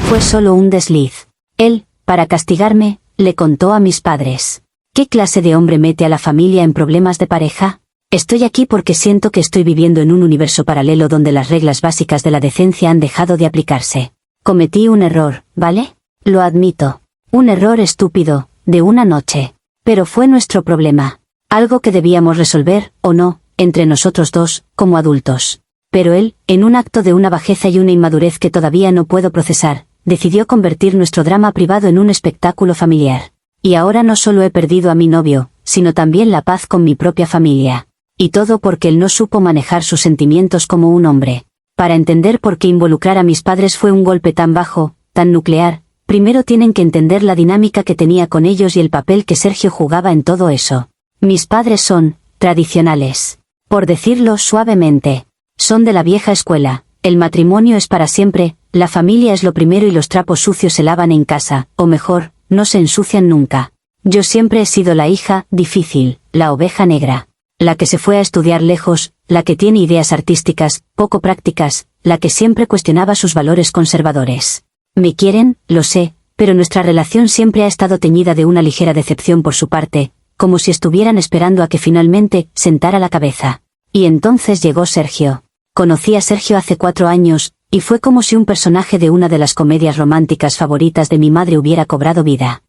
Fue solo un desliz. Él, para castigarme, le contó a mis padres. ¿Qué clase de hombre mete a la familia en problemas de pareja? Estoy aquí porque siento que estoy viviendo en un universo paralelo donde las reglas básicas de la decencia han dejado de aplicarse. Cometí un error, ¿vale? Lo admito. Un error estúpido, de una noche. Pero fue nuestro problema. Algo que debíamos resolver, o no, entre nosotros dos, como adultos. Pero él, en un acto de una bajeza y una inmadurez que todavía no puedo procesar, decidió convertir nuestro drama privado en un espectáculo familiar. Y ahora no solo he perdido a mi novio, sino también la paz con mi propia familia. Y todo porque él no supo manejar sus sentimientos como un hombre. Para entender por qué involucrar a mis padres fue un golpe tan bajo, tan nuclear, primero tienen que entender la dinámica que tenía con ellos y el papel que Sergio jugaba en todo eso. Mis padres son tradicionales. Por decirlo suavemente. Son de la vieja escuela. El matrimonio es para siempre, la familia es lo primero y los trapos sucios se lavan en casa, o mejor, no se ensucian nunca. Yo siempre he sido la hija difícil, la oveja negra. La que se fue a estudiar lejos, la que tiene ideas artísticas, poco prácticas, la que siempre cuestionaba sus valores conservadores. Me quieren, lo sé, pero nuestra relación siempre ha estado teñida de una ligera decepción por su parte, como si estuvieran esperando a que finalmente sentara la cabeza. Y entonces llegó Sergio. Conocí a Sergio hace 4 años, y fue como si un personaje de una de las comedias románticas favoritas de mi madre hubiera cobrado vida.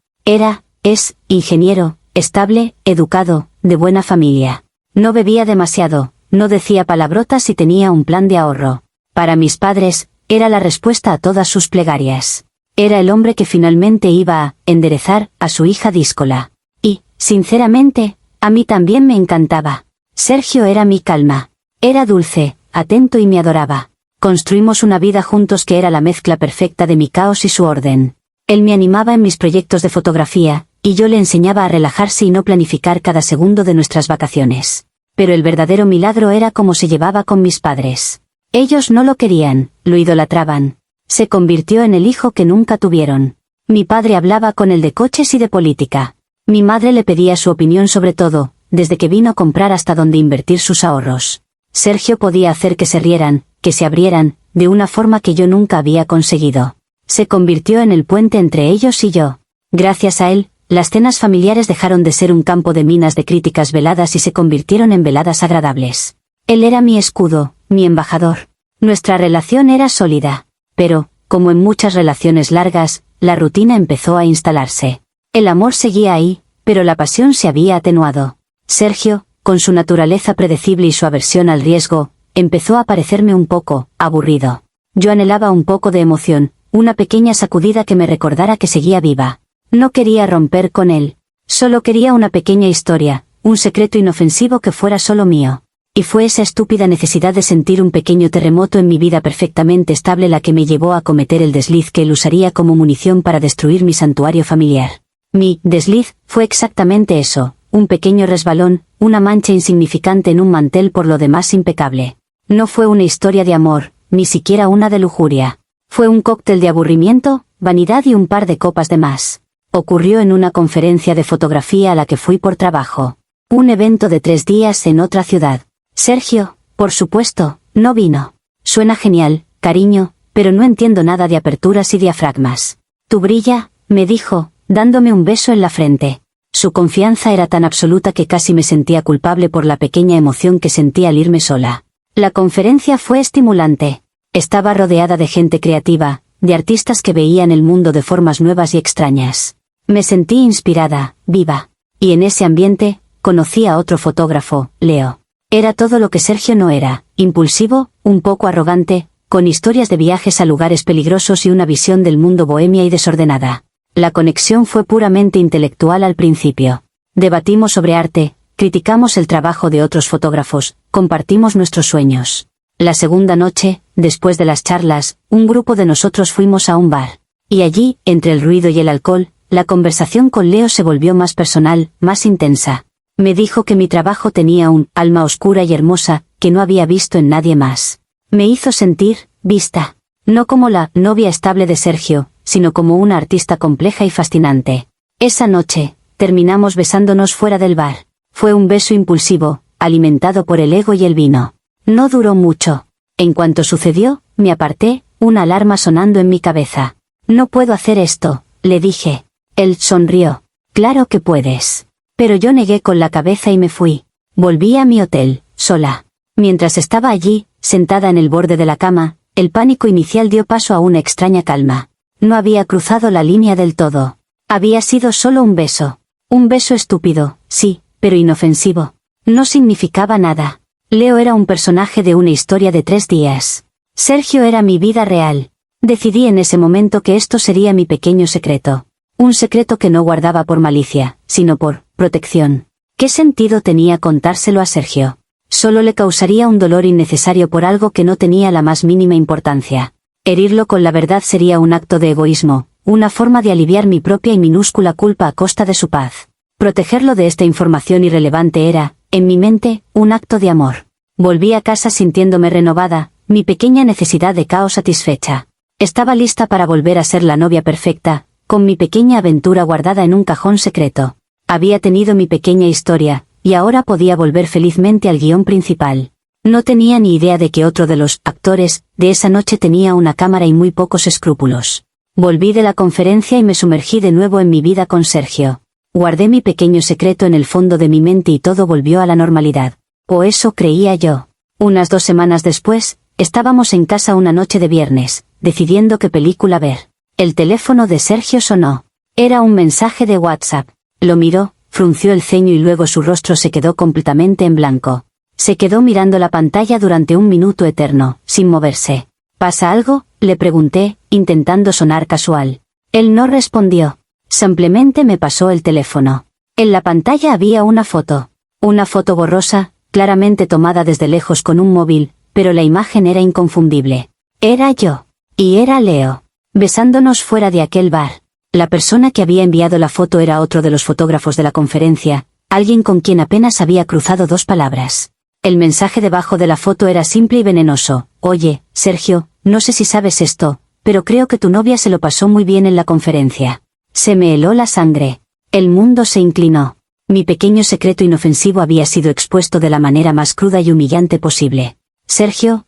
Es, ingeniero, estable, educado, de buena familia. No bebía demasiado, no decía palabrotas y tenía un plan de ahorro. Para mis padres, era la respuesta a todas sus plegarias. Era el hombre que finalmente iba a enderezar a su hija díscola. Y, sinceramente, a mí también me encantaba. Sergio era mi calma. Era dulce, atento y me adoraba. Construimos una vida juntos que era la mezcla perfecta de mi caos y su orden. Él me animaba en mis proyectos de fotografía, y yo le enseñaba a relajarse y no planificar cada segundo de nuestras vacaciones. Pero el verdadero milagro era cómo se llevaba con mis padres. Ellos no lo querían, lo idolatraban. Se convirtió en el hijo que nunca tuvieron. Mi padre hablaba con él de coches y de política. Mi madre le pedía su opinión sobre todo, desde que vino a comprar hasta dónde invertir sus ahorros. Sergio podía hacer que se rieran, que se abrieran, de una forma que yo nunca había conseguido. Se convirtió en el puente entre ellos y yo. Gracias a él, las cenas familiares dejaron de ser un campo de minas de críticas veladas y se convirtieron en veladas agradables. Él era mi escudo, mi embajador. Nuestra relación era sólida. Pero, como en muchas relaciones largas, la rutina empezó a instalarse. El amor seguía ahí, pero la pasión se había atenuado. Sergio, con su naturaleza predecible y su aversión al riesgo, empezó a parecerme un poco aburrido. Yo anhelaba un poco de emoción, una pequeña sacudida que me recordara que seguía viva. No quería romper con él. Solo quería una pequeña historia, un secreto inofensivo que fuera solo mío. Y fue esa estúpida necesidad de sentir un pequeño terremoto en mi vida perfectamente estable la que me llevó a cometer el desliz que él usaría como munición para destruir mi santuario familiar. Mi desliz fue exactamente eso, un pequeño resbalón, una mancha insignificante en un mantel por lo demás impecable. No fue una historia de amor, ni siquiera una de lujuria. Fue un cóctel de aburrimiento, vanidad y un par de copas de más. Ocurrió en una conferencia de fotografía a la que fui por trabajo. Un evento de 3 días en otra ciudad. Sergio, por supuesto, no vino. Suena genial, cariño, pero no entiendo nada de aperturas y diafragmas. Tu brilla, me dijo, dándome un beso en la frente. Su confianza era tan absoluta que casi me sentía culpable por la pequeña emoción que sentí al irme sola. La conferencia fue estimulante. Estaba rodeada de gente creativa, de artistas que veían el mundo de formas nuevas y extrañas. Me sentí inspirada, viva. Y en ese ambiente, conocí a otro fotógrafo, Leo. Era todo lo que Sergio no era, impulsivo, un poco arrogante, con historias de viajes a lugares peligrosos y una visión del mundo bohemia y desordenada. La conexión fue puramente intelectual al principio. Debatimos sobre arte, criticamos el trabajo de otros fotógrafos, compartimos nuestros sueños. La segunda noche, después de las charlas, un grupo de nosotros fuimos a un bar. Y allí, entre el ruido y el alcohol, la conversación con Leo se volvió más personal, más intensa. Me dijo que mi trabajo tenía un alma oscura y hermosa, que no había visto en nadie más. Me hizo sentir vista. No como la novia estable de Sergio, sino como una artista compleja y fascinante. Esa noche, terminamos besándonos fuera del bar. Fue un beso impulsivo, alimentado por el ego y el vino. No duró mucho. En cuanto sucedió, me aparté, una alarma sonando en mi cabeza. No puedo hacer esto, le dije. Él sonrió. Claro que puedes. Pero yo negué con la cabeza y me fui. Volví a mi hotel, sola. Mientras estaba allí, sentada en el borde de la cama, el pánico inicial dio paso a una extraña calma. No había cruzado la línea del todo. Había sido solo un beso. Un beso estúpido, sí, pero inofensivo. No significaba nada. Leo era un personaje de una historia de 3 días. Sergio era mi vida real. Decidí en ese momento que esto sería mi pequeño secreto. Un secreto que no guardaba por malicia, sino por protección. ¿Qué sentido tenía contárselo a Sergio? Solo le causaría un dolor innecesario por algo que no tenía la más mínima importancia. Herirlo con la verdad sería un acto de egoísmo, una forma de aliviar mi propia y minúscula culpa a costa de su paz. Protegerlo de esta información irrelevante era, en mi mente, un acto de amor. Volví a casa sintiéndome renovada, mi pequeña necesidad de caos satisfecha. Estaba lista para volver a ser la novia perfecta, con mi pequeña aventura guardada en un cajón secreto. Había tenido mi pequeña historia, y ahora podía volver felizmente al guión principal. No tenía ni idea de que otro de los actores de esa noche tenía una cámara y muy pocos escrúpulos. Volví de la conferencia y me sumergí de nuevo en mi vida con Sergio. Guardé mi pequeño secreto en el fondo de mi mente y todo volvió a la normalidad. O eso creía yo. Unas 2 semanas después, estábamos en casa una noche de viernes, decidiendo qué película ver. El teléfono de Sergio sonó. Era un mensaje de WhatsApp. Lo miró, frunció el ceño y luego su rostro se quedó completamente en blanco. Se quedó mirando la pantalla durante un minuto eterno, sin moverse. ¿Pasa algo?, le pregunté, intentando sonar casual. Él no respondió. Simplemente me pasó el teléfono. En la pantalla había una foto. Una foto borrosa, claramente tomada desde lejos con un móvil, pero la imagen era inconfundible. Era yo. Y era Leo. Besándonos fuera de aquel bar. La persona que había enviado la foto era otro de los fotógrafos de la conferencia, alguien con quien apenas había cruzado 2 palabras. El mensaje debajo de la foto era simple y venenoso. Oye, Sergio, no sé si sabes esto, pero creo que tu novia se lo pasó muy bien en la conferencia. Se me heló la sangre. El mundo se inclinó. Mi pequeño secreto inofensivo había sido expuesto de la manera más cruda y humillante posible. Sergio,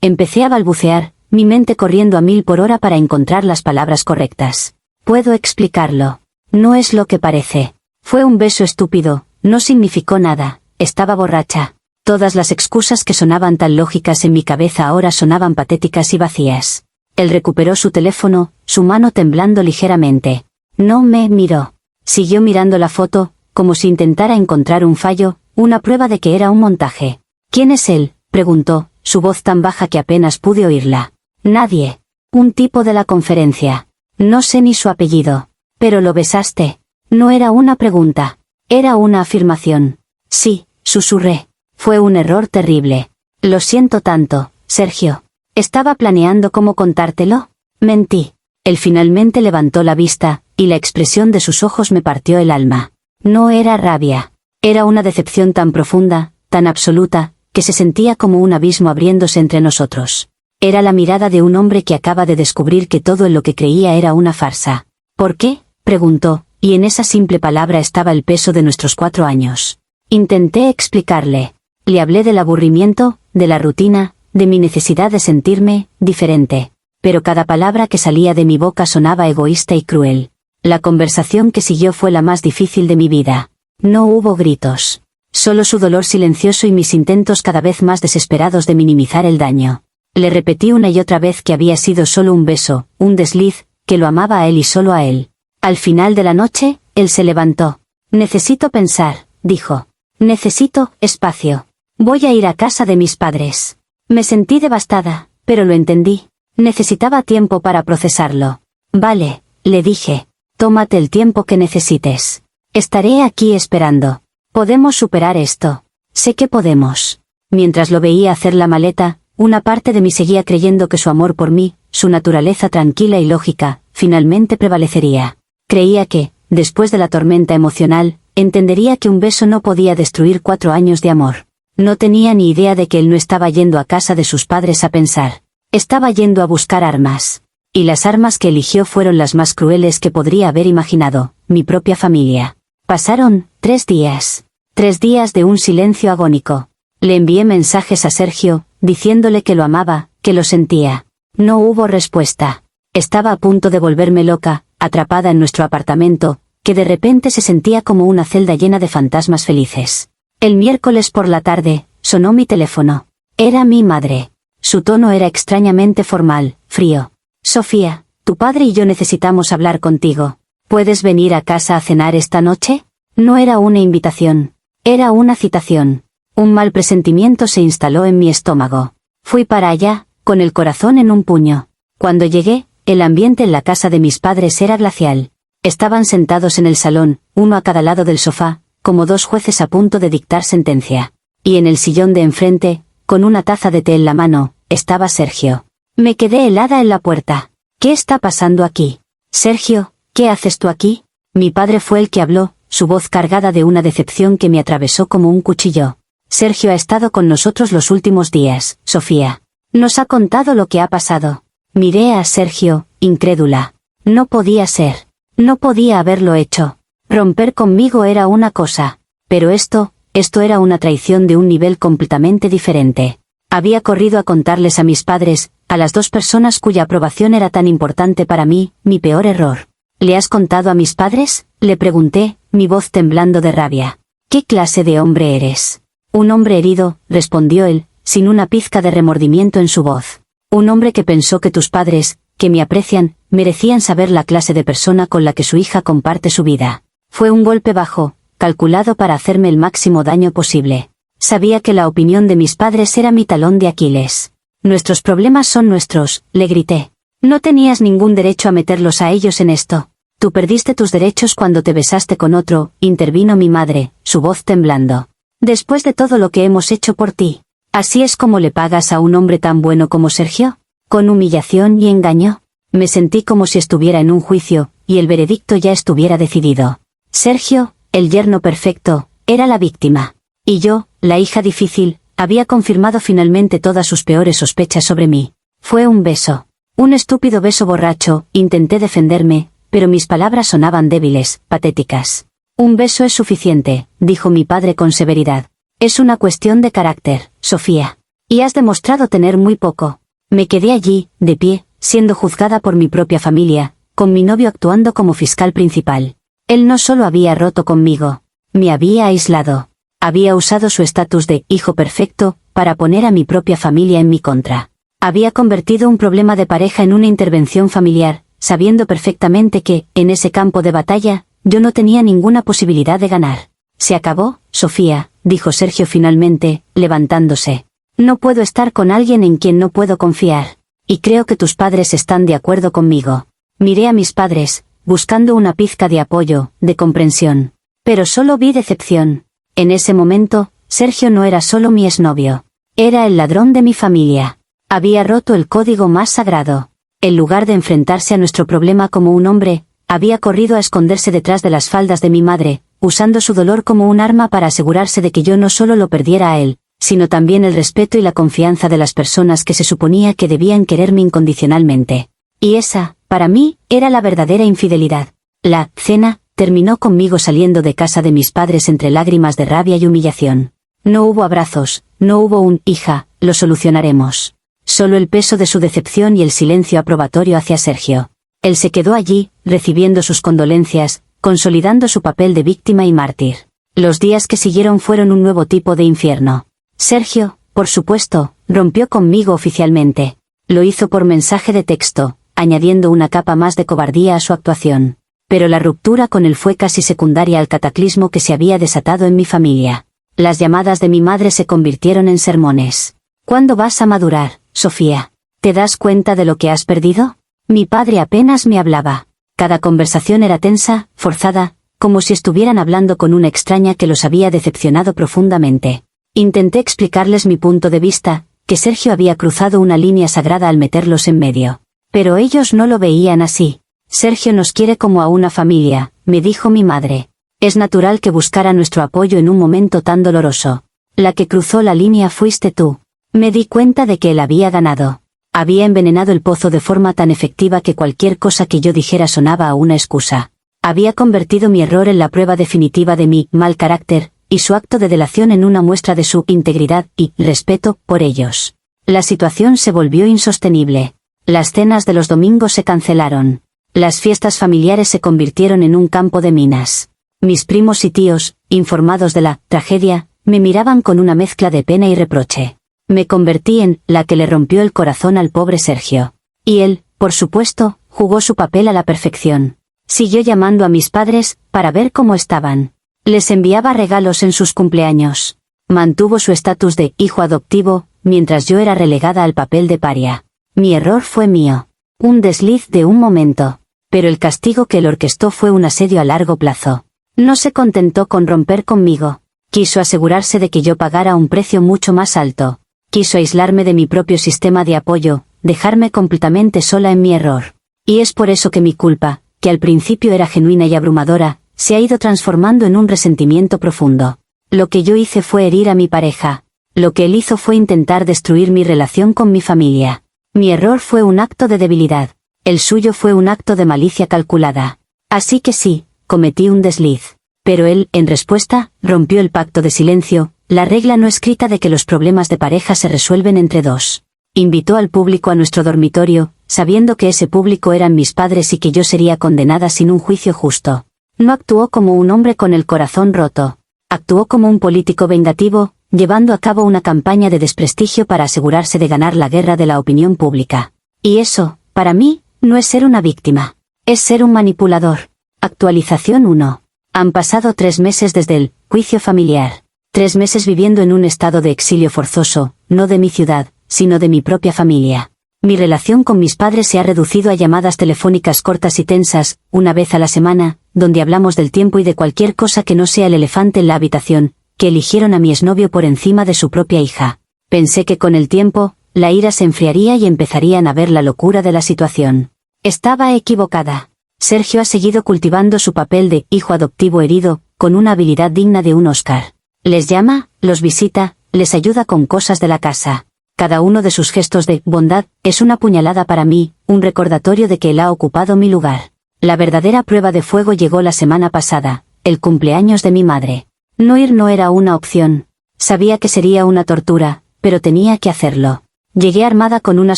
empecé a balbucear, mi mente corriendo a 1000 por hora para encontrar las palabras correctas. Puedo explicarlo. No es lo que parece. Fue un beso estúpido, no significó nada, estaba borracha. Todas las excusas que sonaban tan lógicas en mi cabeza ahora sonaban patéticas y vacías. Él recuperó su teléfono, su mano temblando ligeramente. No me miró. Siguió mirando la foto, como si intentara encontrar un fallo, una prueba de que era un montaje. ¿Quién es él?, preguntó, su voz tan baja que apenas pude oírla. Nadie. Un tipo de la conferencia. No sé ni su apellido. ¿Pero lo besaste? No era una pregunta. Era una afirmación. Sí, susurré. Fue un error terrible. Lo siento tanto, Sergio. ¿Estaba planeando cómo contártelo? Mentí. Él finalmente levantó la vista, y la expresión de sus ojos me partió el alma. No era rabia. Era una decepción tan profunda, tan absoluta, que se sentía como un abismo abriéndose entre nosotros. Era la mirada de un hombre que acaba de descubrir que todo en lo que creía era una farsa. ¿Por qué?, preguntó, y en esa simple palabra estaba el peso de nuestros 4 años. Intenté explicarle. Le hablé del aburrimiento, de la rutina, de mi necesidad de sentirme diferente. Pero cada palabra que salía de mi boca sonaba egoísta y cruel. La conversación que siguió fue la más difícil de mi vida. No hubo gritos. Solo su dolor silencioso y mis intentos cada vez más desesperados de minimizar el daño. Le repetí una y otra vez que había sido solo un beso, un desliz, que lo amaba a él y solo a él. Al final de la noche, él se levantó. Necesito pensar, dijo. Necesito espacio. Voy a ir a casa de mis padres. Me sentí devastada, pero lo entendí. Necesitaba tiempo para procesarlo. Vale, le dije. Tómate el tiempo que necesites. Estaré aquí esperando. Podemos superar esto. Sé que podemos. Mientras lo veía hacer la maleta, una parte de mí seguía creyendo que su amor por mí, su naturaleza tranquila y lógica, finalmente prevalecería. Creía que, después de la tormenta emocional, entendería que un beso no podía destruir 4 años de amor. No tenía ni idea de que él no estaba yendo a casa de sus padres a pensar. Estaba yendo a buscar armas. Y las armas que eligió fueron las más crueles que podría haber imaginado, mi propia familia. Pasaron 3 días. 3 días de un silencio agónico. Le envié mensajes a Sergio, diciéndole que lo amaba, que lo sentía. No hubo respuesta. Estaba a punto de volverme loca, atrapada en nuestro apartamento, que de repente se sentía como una celda llena de fantasmas felices. El miércoles por la tarde, sonó mi teléfono. Era mi madre. Su tono era extrañamente formal, frío. Sofía, tu padre y yo necesitamos hablar contigo. ¿Puedes venir a casa a cenar esta noche? No era una invitación. Era una citación. Un mal presentimiento se instaló en mi estómago. Fui para allá, con el corazón en un puño. Cuando llegué, el ambiente en la casa de mis padres era glacial. Estaban sentados en el salón, uno a cada lado del sofá, como dos jueces a punto de dictar sentencia. Y en el sillón de enfrente, con una taza de té en la mano, estaba Sergio. Me quedé helada en la puerta. ¿Qué está pasando aquí? Sergio, ¿qué haces tú aquí? Mi padre fue el que habló, su voz cargada de una decepción que me atravesó como un cuchillo. Sergio ha estado con nosotros los últimos días, Sofía. Nos ha contado lo que ha pasado. Miré a Sergio, incrédula. No podía ser. No podía haberlo hecho. Romper conmigo era una cosa, pero esto era una traición de un nivel completamente diferente. Había corrido a contarles a mis padres, a las dos personas cuya aprobación era tan importante para mí, mi peor error. ¿Le has contado a mis padres?, le pregunté, mi voz temblando de rabia. ¿Qué clase de hombre eres? Un hombre herido, respondió él, sin una pizca de remordimiento en su voz. Un hombre que pensó que tus padres, que me aprecian, merecían saber la clase de persona con la que su hija comparte su vida. Fue un golpe bajo, calculado para hacerme el máximo daño posible. Sabía que la opinión de mis padres era mi talón de Aquiles. Nuestros problemas son nuestros, le grité. No tenías ningún derecho a meterlos a ellos en esto. Tú perdiste tus derechos cuando te besaste con otro, intervino mi madre, su voz temblando. Después de todo lo que hemos hecho por ti. ¿Así es como le pagas a un hombre tan bueno como Sergio? ¿Con humillación y engaño? Me sentí como si estuviera en un juicio, y el veredicto ya estuviera decidido. Sergio, el yerno perfecto, era la víctima. Y yo, la hija difícil, había confirmado finalmente todas sus peores sospechas sobre mí. Fue un beso. Un estúpido beso borracho, intenté defenderme, pero mis palabras sonaban débiles, patéticas. Un beso es suficiente, dijo mi padre con severidad. Es una cuestión de carácter, Sofía. Y has demostrado tener muy poco. Me quedé allí, de pie, siendo juzgada por mi propia familia, con mi novio actuando como fiscal principal. Él no solo había roto conmigo, me había aislado. Había usado su estatus de hijo perfecto para poner a mi propia familia en mi contra. Había convertido un problema de pareja en una intervención familiar, sabiendo perfectamente que, en ese campo de batalla, yo no tenía ninguna posibilidad de ganar. Se acabó, Sofía, dijo Sergio finalmente, levantándose. No puedo estar con alguien en quien no puedo confiar. Y creo que tus padres están de acuerdo conmigo. Miré a mis padres, buscando una pizca de apoyo, de comprensión. Pero solo vi decepción. En ese momento, Sergio no era solo mi exnovio. Era el ladrón de mi familia. Había roto el código más sagrado. En lugar de enfrentarse a nuestro problema como un hombre, había corrido a esconderse detrás de las faldas de mi madre, usando su dolor como un arma para asegurarse de que yo no solo lo perdiera a él, sino también el respeto y la confianza de las personas que se suponía que debían quererme incondicionalmente. Y esa, para mí, era la verdadera infidelidad. La cena terminó conmigo saliendo de casa de mis padres entre lágrimas de rabia y humillación. No hubo abrazos, no hubo un hija, lo solucionaremos. Solo el peso de su decepción y el silencio aprobatorio hacia Sergio. Él se quedó allí, recibiendo sus condolencias, consolidando su papel de víctima y mártir. Los días que siguieron fueron un nuevo tipo de infierno. Sergio, por supuesto, rompió conmigo oficialmente. Lo hizo por mensaje de texto, añadiendo una capa más de cobardía a su actuación. Pero la ruptura con él fue casi secundaria al cataclismo que se había desatado en mi familia. Las llamadas de mi madre se convirtieron en sermones. ¿Cuándo vas a madurar, Sofía? ¿Te das cuenta de lo que has perdido? Mi padre apenas me hablaba. Cada conversación era tensa, forzada, como si estuvieran hablando con una extraña que los había decepcionado profundamente. Intenté explicarles mi punto de vista, que Sergio había cruzado una línea sagrada al meterlos en medio. Pero ellos no lo veían así. Sergio nos quiere como a una familia, me dijo mi madre. Es natural que buscara nuestro apoyo en un momento tan doloroso. La que cruzó la línea fuiste tú. Me di cuenta de que él había ganado. Había envenenado el pozo de forma tan efectiva que cualquier cosa que yo dijera sonaba a una excusa. Había convertido mi error en la prueba definitiva de mi mal carácter, y su acto de delación en una muestra de su integridad y respeto por ellos. La situación se volvió insostenible. Las cenas de los domingos se cancelaron. Las fiestas familiares se convirtieron en un campo de minas. Mis primos y tíos, informados de la tragedia, me miraban con una mezcla de pena y reproche. Me convertí en la que le rompió el corazón al pobre Sergio. Y él, por supuesto, jugó su papel a la perfección. Siguió llamando a mis padres para ver cómo estaban. Les enviaba regalos en sus cumpleaños. Mantuvo su estatus de hijo adoptivo, mientras yo era relegada al papel de paria. Mi error fue mío. Un desliz de un momento. Pero el castigo que él orquestó fue un asedio a largo plazo. No se contentó con romper conmigo. Quiso asegurarse de que yo pagara un precio mucho más alto. Quiso aislarme de mi propio sistema de apoyo, dejarme completamente sola en mi error. Y es por eso que mi culpa, que al principio era genuina y abrumadora, se ha ido transformando en un resentimiento profundo. Lo que yo hice fue herir a mi pareja. Lo que él hizo fue intentar destruir mi relación con mi familia. Mi error fue un acto de debilidad. El suyo fue un acto de malicia calculada. Así que sí, cometí un desliz. Pero él, en respuesta, rompió el pacto de silencio, la regla no escrita de que los problemas de pareja se resuelven entre dos. Invitó al público a nuestro dormitorio, sabiendo que ese público eran mis padres y que yo sería condenada sin un juicio justo. No actuó como un hombre con el corazón roto. Actuó como un político vengativo, llevando a cabo una campaña de desprestigio para asegurarse de ganar la guerra de la opinión pública. Y eso, para mí, no es ser una víctima. Es ser un manipulador. Actualización 1. Han pasado 3 meses desde el juicio familiar. 3 meses viviendo en un estado de exilio forzoso, no de mi ciudad, sino de mi propia familia. Mi relación con mis padres se ha reducido a llamadas telefónicas cortas y tensas, una vez a la semana, donde hablamos del tiempo y de cualquier cosa que no sea el elefante en la habitación, que eligieron a mi exnovio por encima de su propia hija. Pensé que con el tiempo, la ira se enfriaría y empezarían a ver la locura de la situación. Estaba equivocada. Sergio ha seguido cultivando su papel de hijo adoptivo herido, con una habilidad digna de un Oscar. Les llama, los visita, les ayuda con cosas de la casa. Cada uno de sus gestos de bondad es una puñalada para mí, un recordatorio de que él ha ocupado mi lugar. La verdadera prueba de fuego llegó la semana pasada, el cumpleaños de mi madre. No ir no era una opción. Sabía que sería una tortura, pero tenía que hacerlo. Llegué armada con una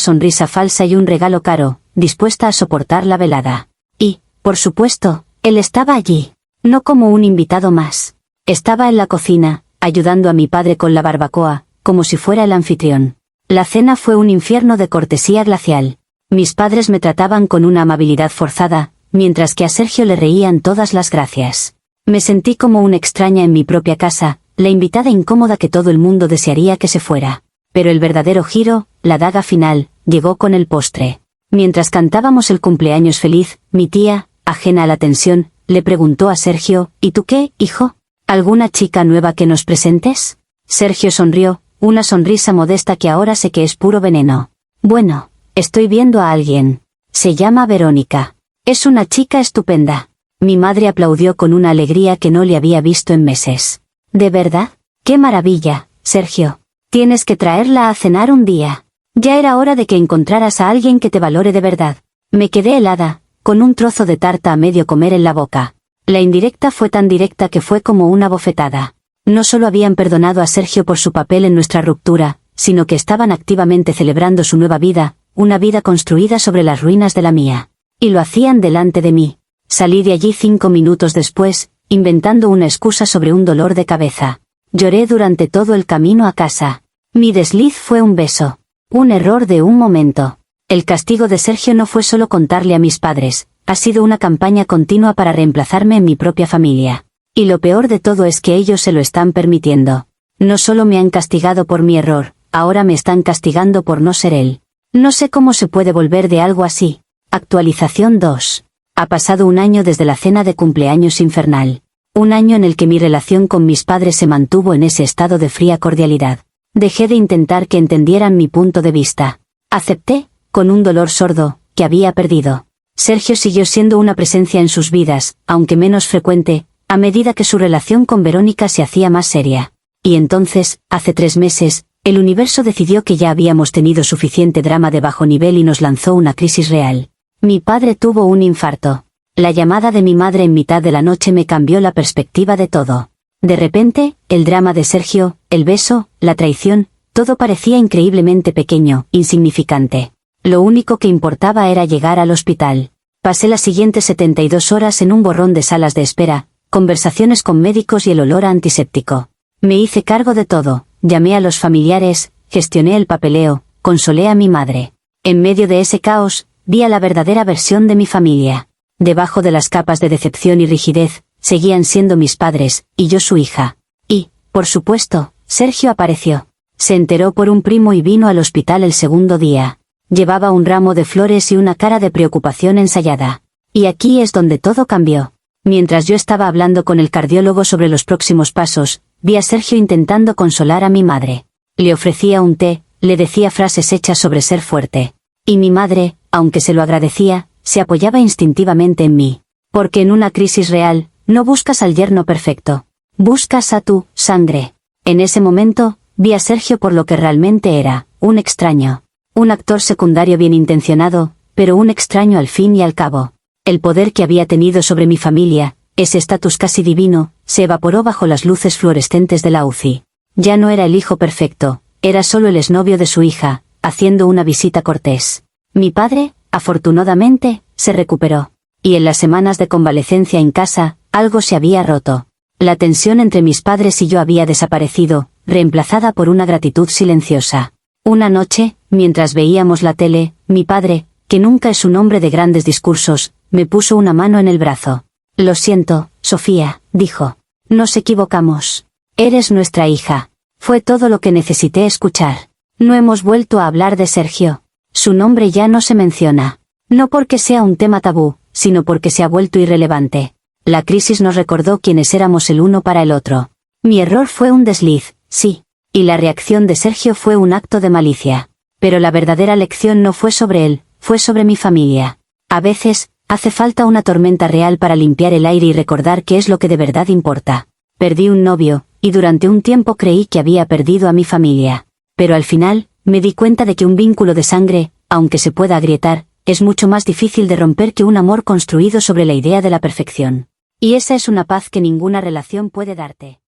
sonrisa falsa y un regalo caro, dispuesta a soportar la velada. Y, por supuesto, él estaba allí. No como un invitado más. Estaba en la cocina, ayudando a mi padre con la barbacoa, como si fuera el anfitrión. La cena fue un infierno de cortesía glacial. Mis padres me trataban con una amabilidad forzada, mientras que a Sergio le reían todas las gracias. Me sentí como una extraña en mi propia casa, la invitada incómoda que todo el mundo desearía que se fuera. Pero el verdadero giro, la daga final, llegó con el postre. Mientras cantábamos el cumpleaños feliz, mi tía, ajena a la tensión, le preguntó a Sergio, ¿y tú qué, hijo? ¿Alguna chica nueva que nos presentes? Sergio sonrió, una sonrisa modesta que ahora sé que es puro veneno. Bueno, estoy viendo a alguien. Se llama Verónica. Es una chica estupenda. Mi madre aplaudió con una alegría que no le había visto en meses. ¿De verdad? ¡Qué maravilla, Sergio! Tienes que traerla a cenar un día. Ya era hora de que encontraras a alguien que te valore de verdad. Me quedé helada, con un trozo de tarta a medio comer en la boca. La indirecta fue tan directa que fue como una bofetada. No solo habían perdonado a Sergio por su papel en nuestra ruptura, sino que estaban activamente celebrando su nueva vida, una vida construida sobre las ruinas de la mía. Y lo hacían delante de mí. Salí de allí 5 minutos después, inventando una excusa sobre un dolor de cabeza. Lloré durante todo el camino a casa. Mi desliz fue un beso. Un error de un momento. El castigo de Sergio no fue solo contarle a mis padres, ha sido una campaña continua para reemplazarme en mi propia familia. Y lo peor de todo es que ellos se lo están permitiendo. No solo me han castigado por mi error, ahora me están castigando por no ser él. No sé cómo se puede volver de algo así. Actualización 2. Ha pasado un año desde la cena de cumpleaños infernal. Un año en el que mi relación con mis padres se mantuvo en ese estado de fría cordialidad. Dejé de intentar que entendieran mi punto de vista. Acepté, con un dolor sordo, que había perdido. Sergio siguió siendo una presencia en sus vidas, aunque menos frecuente, a medida que su relación con Verónica se hacía más seria. Y entonces, hace 3 meses, el universo decidió que ya habíamos tenido suficiente drama de bajo nivel y nos lanzó una crisis real. Mi padre tuvo un infarto. La llamada de mi madre en mitad de la noche me cambió la perspectiva de todo. De repente, el drama de Sergio, el beso, la traición, todo parecía increíblemente pequeño, insignificante. Lo único que importaba era llegar al hospital. Pasé las siguientes 72 horas en un borrón de salas de espera, conversaciones con médicos y el olor a antiséptico. Me hice cargo de todo, llamé a los familiares, gestioné el papeleo, consolé a mi madre. En medio de ese caos, vi a la verdadera versión de mi familia. Debajo de las capas de decepción y rigidez, seguían siendo mis padres, y yo su hija. Y, por supuesto, Sergio apareció. Se enteró por un primo y vino al hospital el segundo día. Llevaba un ramo de flores y una cara de preocupación ensayada. Y aquí es donde todo cambió. Mientras yo estaba hablando con el cardiólogo sobre los próximos pasos, vi a Sergio intentando consolar a mi madre. Le ofrecía un té, le decía frases hechas sobre ser fuerte. Y mi madre, aunque se lo agradecía, se apoyaba instintivamente en mí. Porque en una crisis real, no buscas al yerno perfecto. Buscas a tu sangre. En ese momento, vi a Sergio por lo que realmente era, un extraño. Un actor secundario bien intencionado, pero un extraño al fin y al cabo. El poder que había tenido sobre mi familia, ese estatus casi divino, se evaporó bajo las luces fluorescentes de la UCI. Ya no era el hijo perfecto, era solo el exnovio de su hija, haciendo una visita cortés. Mi padre, afortunadamente, se recuperó. Y en las semanas de convalecencia en casa, algo se había roto. La tensión entre mis padres y yo había desaparecido, reemplazada por una gratitud silenciosa. Una noche, mientras veíamos la tele, mi padre, que nunca es un hombre de grandes discursos, me puso una mano en el brazo. Lo siento, Sofía, dijo. Nos equivocamos. Eres nuestra hija. Fue todo lo que necesité escuchar. No hemos vuelto a hablar de Sergio. Su nombre ya no se menciona. No porque sea un tema tabú, sino porque se ha vuelto irrelevante. La crisis nos recordó quiénes éramos el uno para el otro. Mi error fue un desliz, sí. Y la reacción de Sergio fue un acto de malicia. Pero la verdadera lección no fue sobre él, fue sobre mi familia. A veces, hace falta una tormenta real para limpiar el aire y recordar qué es lo que de verdad importa. Perdí un novio, y durante un tiempo creí que había perdido a mi familia. Pero al final, me di cuenta de que un vínculo de sangre, aunque se pueda agrietar, es mucho más difícil de romper que un amor construido sobre la idea de la perfección. Y esa es una paz que ninguna relación puede darte.